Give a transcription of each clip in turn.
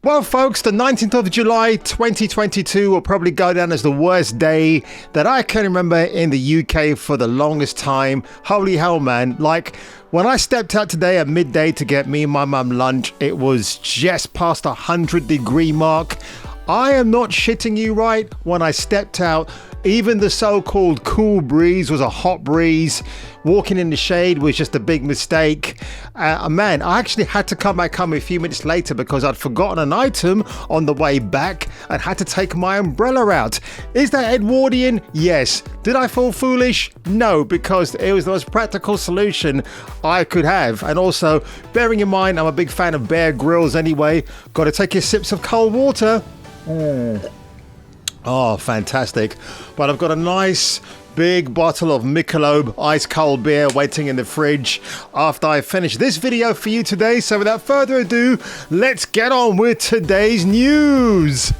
Well, folks, the 19th of July 2022 will probably go down as the worst day that I can remember in the UK for the longest time. Holy hell, man. Like, when I stepped out today at midday to get me and my mum lunch, it was just past the 100-degree mark. I am not shitting you, right? When I stepped out, even the so-called cool breeze was a hot breeze. Walking in the shade was just a big mistake. Man, I actually had to come back home a few minutes later because I'd forgotten an item on the way back and had to take my umbrella out. Is that Edwardian? Yes. Did I feel foolish? No, because it was the most practical solution I could have. And also, bearing in mind, I'm a big fan of Bear Grylls anyway. Got to take your sips of cold water. Oh, fantastic. But I've got a nice big bottle of Michelob ice cold beer waiting in the fridge after I finish this video for you today. So without further ado, let's get on with today's news.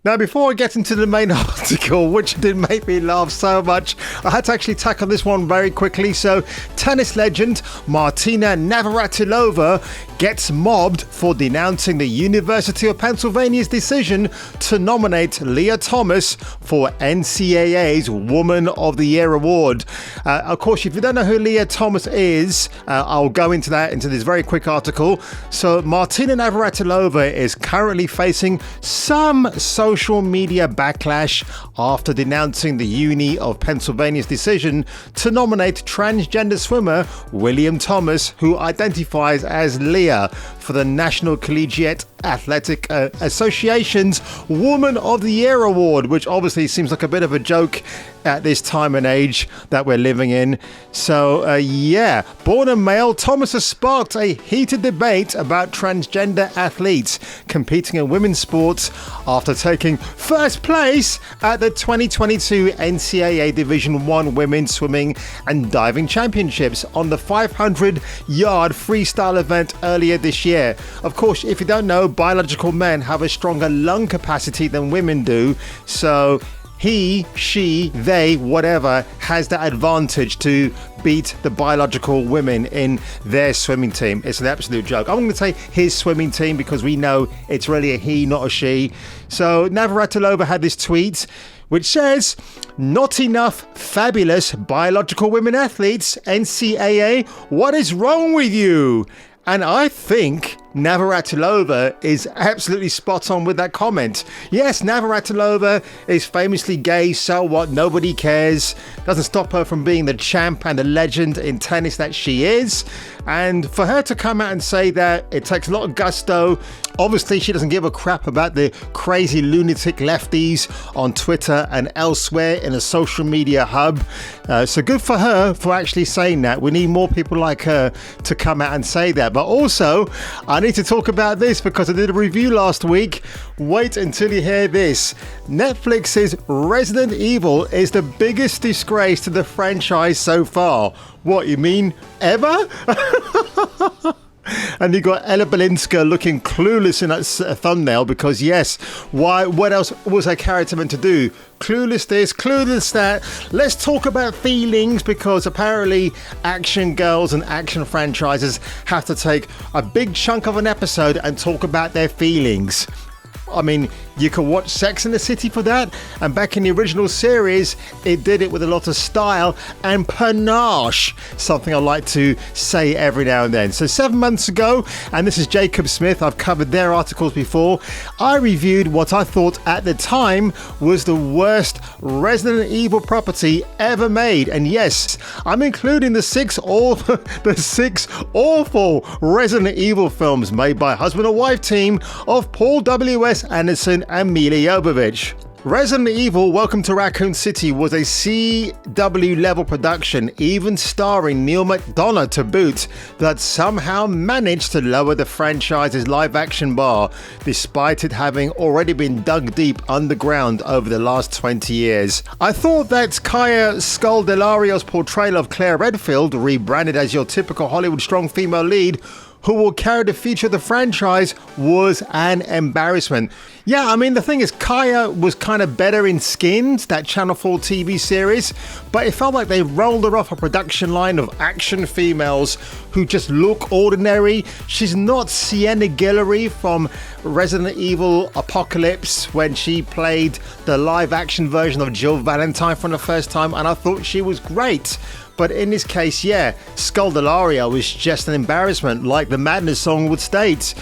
Now, before I get into the main article, which did make me laugh so much, I had to actually tackle this one very quickly. So, tennis legend Martina Navratilova gets mobbed for denouncing the University of Pennsylvania's decision to nominate Leah Thomas for NCAA's Woman of the Year award. Of course, if you don't know who Leah Thomas is, I'll go into this very quick article. So, Martina Navratilova is currently facing some social media backlash after denouncing the Uni of Pennsylvania's decision to nominate transgender swimmer William Thomas, who identifies as Leah, for the National Collegiate Athletic Association's Woman of the Year award, which obviously seems like a bit of a joke at this time and age that we're living in. So yeah, born a male, Thomas has sparked a heated debate about transgender athletes competing in women's sports after taking first place at the 2022 NCAA Division I Women's Swimming and Diving Championships on the 500-yard freestyle event earlier this year. Of course, if you don't know, biological men have a stronger lung capacity than women do, so he, she, they, whatever, has that advantage to beat the biological women in their swimming team. It's an absolute joke. I'm going to say his swimming team because we know it's really a he, not a she. So Navratilova had this tweet which says, "Not enough fabulous biological women athletes, NCAA, what is wrong with you?" And I think Navratilova is absolutely spot on with that comment. Yes, Navratilova is famously gay, so what? Nobody cares. Doesn't stop her from being the champ and the legend in tennis that she is. And for her to come out and say that, it takes a lot of gusto. Obviously, she doesn't give a crap about the crazy lunatic lefties on Twitter and elsewhere in a social media hub. So good for her for actually saying that. We need more people like her to come out and say that. But also, I need to talk about this because I did a review last week. Wait until you hear this. Netflix's Resident Evil is the biggest disgrace to the franchise so far. What, you mean ever? And you got Ella Balinska looking clueless in that thumbnail because, yes, why? What else was her character meant to do? Clueless this, clueless that. Let's talk about feelings because apparently action girls and action franchises have to take a big chunk of an episode and talk about their feelings. I mean, you can watch Sex and the City for that, and back in the original series, it did it with a lot of style and panache, something I like to say every now and then. So 7 months ago, and this is Jacob Smith, I've covered their articles before, I reviewed what I thought at the time was the worst Resident Evil property ever made. And yes, I'm including the six awful Resident Evil films made by husband and wife team of Paul W.S. Anderson and Mila Jovovich. Resident Evil Welcome to Raccoon City was a CW level production, even starring Neil McDonough to boot, that somehow managed to lower the franchise's live action bar, despite it having already been dug deep underground over the last 20 years. I thought that Kaya Scaldelario's portrayal of Claire Redfield, rebranded as your typical Hollywood strong female lead, who will carry the future of the franchise was an embarrassment. Yeah, I mean, the thing is, Kaya was kind of better in Skins, that Channel 4 TV series, but it felt like they rolled her off a production line of action females who just look ordinary. She's not Sienna Guillory from Resident Evil Apocalypse when she played the live action version of Jill Valentine for the first time, and I thought she was great. But in this case, yeah, Sculdalaria was just an embarrassment, like the Madness song would state.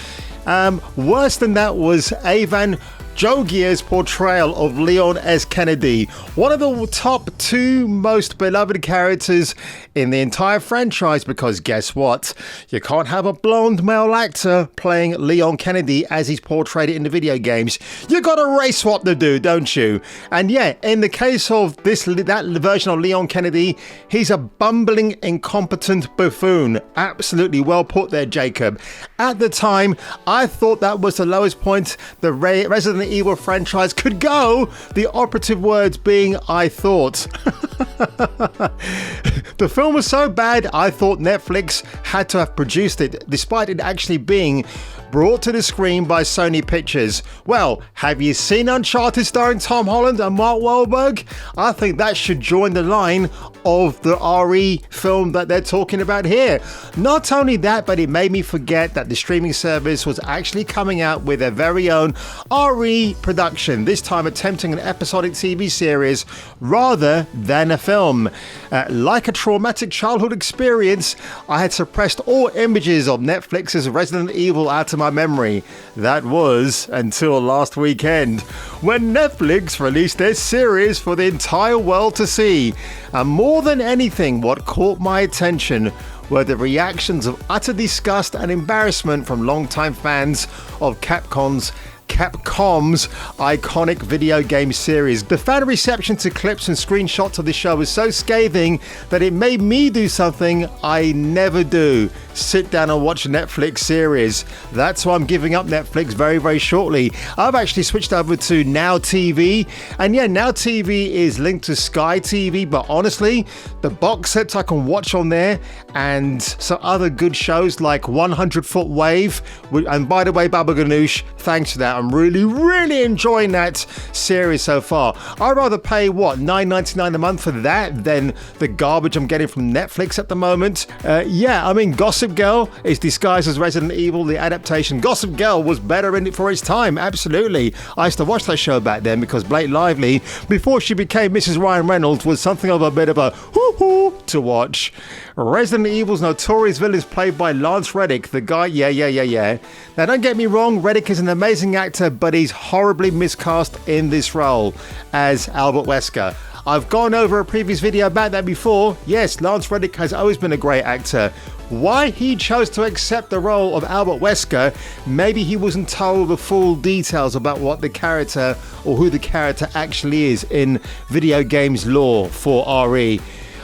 Worse than that was Avan Jogier's portrayal of Leon S. Kennedy, one of the top 2 most beloved characters in the entire franchise, because guess what? You can't have a blonde male actor playing Leon Kennedy as he's portrayed in the video games. You gotta race swap the dude, don't you? And yeah, in the case of that version of Leon Kennedy, he's a bumbling, incompetent buffoon. Absolutely well put there, Jacob. At the time, I thought that was the lowest point the Resident Evil franchise could go, the operative words being I thought. The film was so bad I thought Netflix had to have produced it, despite it actually being brought to the screen by Sony Pictures. Well, have you seen Uncharted starring Tom Holland and Mark Wahlberg? I think that should join the line of the RE film that they're talking about here. Not only that, but it made me forget that the streaming service was actually coming out with their very own RE production, this time attempting an episodic TV series rather than a film. Like a traumatic childhood experience, I had suppressed all images of Netflix's Resident Evil out of my memory. That was until last weekend, when Netflix released their series for the entire world to see. And more than anything, what caught my attention were the reactions of utter disgust and embarrassment from longtime fans of Capcom's iconic video game series. The fan reception to clips and screenshots of the show was so scathing that it made me do something I never do: sit down and watch a Netflix series. That's why I'm giving up Netflix very, very shortly. I've actually switched over to Now TV, and yeah, Now TV is linked to Sky TV, but honestly, the box sets I can watch on there and some other good shows like 100 Foot Wave, and by the way, Baba Ganoush, thanks for that. I'm really enjoying that series so far. I'd rather pay $9.99 a month for that than the garbage I'm getting from Netflix at the moment. Yeah, I mean, Gossip Girl is disguised as Resident Evil, the adaptation. Gossip Girl was better in it for its time, absolutely. I used to watch that show back then because Blake Lively, before she became Mrs. Ryan Reynolds, was something of a bit of a hoo-hoo to watch. Resident Evil's notorious villain is played by Lance Reddick, the guy, yeah. Now don't get me wrong, Reddick is an amazing actor, but he's horribly miscast in this role as Albert Wesker. I've gone over a previous video about that before. Yes, Lance Reddick has always been a great actor. Why he chose to accept the role of Albert Wesker, maybe he wasn't told the full details about what the character or who the character actually is in video games lore for RE.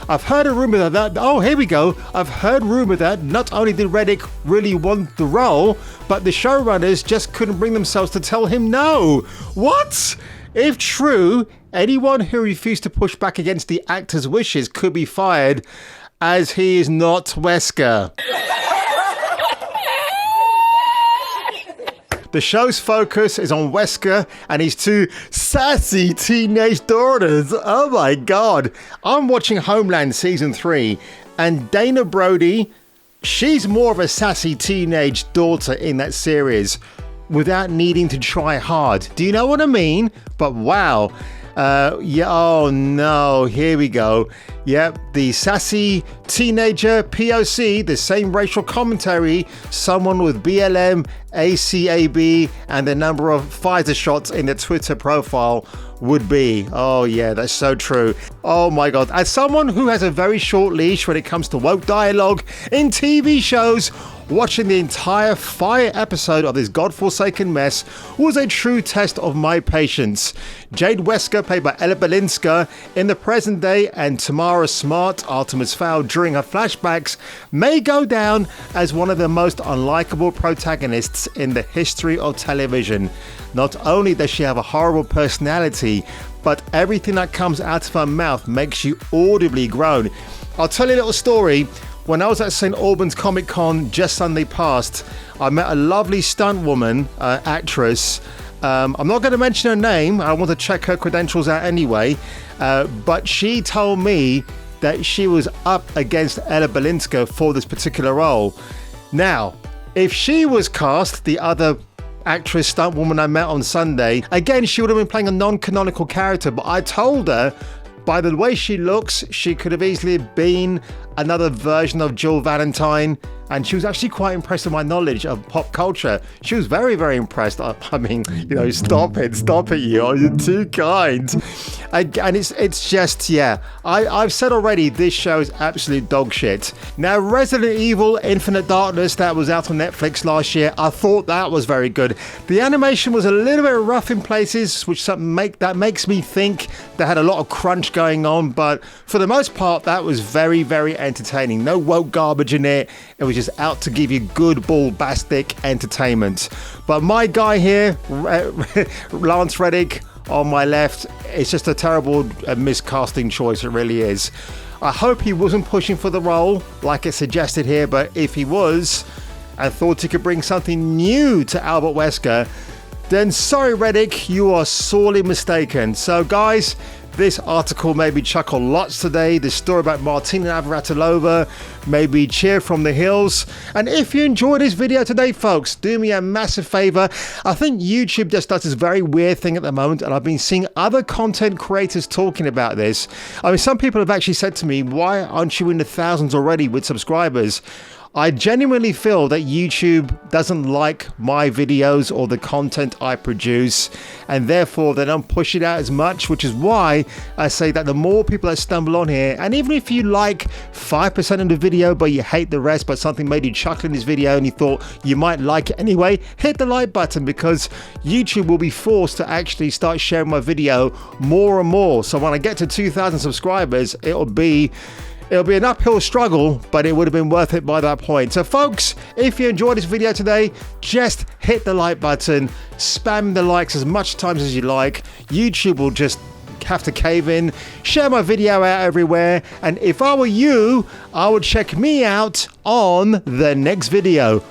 I've heard a rumor that, I've heard rumor that not only did Reddick really want the role, but the showrunners just couldn't bring themselves to tell him no. What? If true, anyone who refused to push back against the actor's wishes could be fired, as he is not Wesker. The show's focus is on Wesker and his 2 sassy teenage daughters. Oh my god. I'm watching Homeland Season 3, and Dana Brody, she's more of a sassy teenage daughter in that series without needing to try hard. Do you know what I mean? But wow. Oh no, here we go. Yep, the sassy teenager POC, the same racial commentary someone with BLM, ACAB, and the number of Pfizer shots in their Twitter profile would be. Oh yeah, that's so true. Oh my god, as someone who has a very short leash when it comes to woke dialogue in TV shows, watching the entire fire episode of this godforsaken mess was a true test of my patience. Jade Wesker, played by Ella Balinska in the present day, and Tamara Smart, Artemis Fowl, during her flashbacks, may go down as one of the most unlikable protagonists in the history of television. Not only does she have a horrible personality, but everything that comes out of her mouth makes you audibly groan. I'll tell you a little story. when I was at St. Albans Comic Con just Sunday past, I met a lovely stunt woman, actress. I'm not going to mention her name. I want to check her credentials out anyway. But she told me that she was up against Ella Balinska for this particular role. Now, if she was cast, the other actress stunt woman I met on Sunday, again, she would have been playing a non-canonical character, but I told her, by the way she looks, she could have easily been another version of Jill Valentine, and she was actually quite impressed with my knowledge of pop culture. She was very, very impressed. I mean, you know, stop it, you're too kind. And it's just, yeah, I've said already, this show is absolute dog shit. Now, Resident Evil Infinite Darkness, that was out on Netflix last year, I thought that was very good. The animation was a little bit rough in places, which makes me think they had a lot of crunch going on, but for the most part, that was very, very entertaining. No woke garbage in it. It was just out to give you good ball-bastic entertainment. But my guy here, Lance Reddick, on my left, it's just a terrible miscasting choice. It really is. I hope he wasn't pushing for the role like it suggested here, but if he was and thought he could bring something new to Albert Wesker, then sorry, Reddick, you are sorely mistaken. So guys, this article made me chuckle lots today. The story about Martina Navratilova made me cheer from the hills. And if you enjoyed this video today, folks, do me a massive favor. I think YouTube just does this very weird thing at the moment, and I've been seeing other content creators talking about this. I mean, some people have actually said to me, why aren't you in the thousands already with subscribers? I genuinely feel that YouTube doesn't like my videos or the content I produce, and therefore they don't push it out as much, which is why I say that the more people that stumble on here, and even if you like 5% of the video but you hate the rest, but something made you chuckle in this video and you thought you might like it anyway, hit the like button, because YouTube will be forced to actually start sharing my video more and more. So when I get to 2,000 subscribers, it'll be an uphill struggle, but it would have been worth it by that point. So folks, if you enjoyed this video today, just hit the like button, spam the likes as much times as you like. YouTube will just have to cave in. Share my video out everywhere, and if I were you, I would check me out on the next video.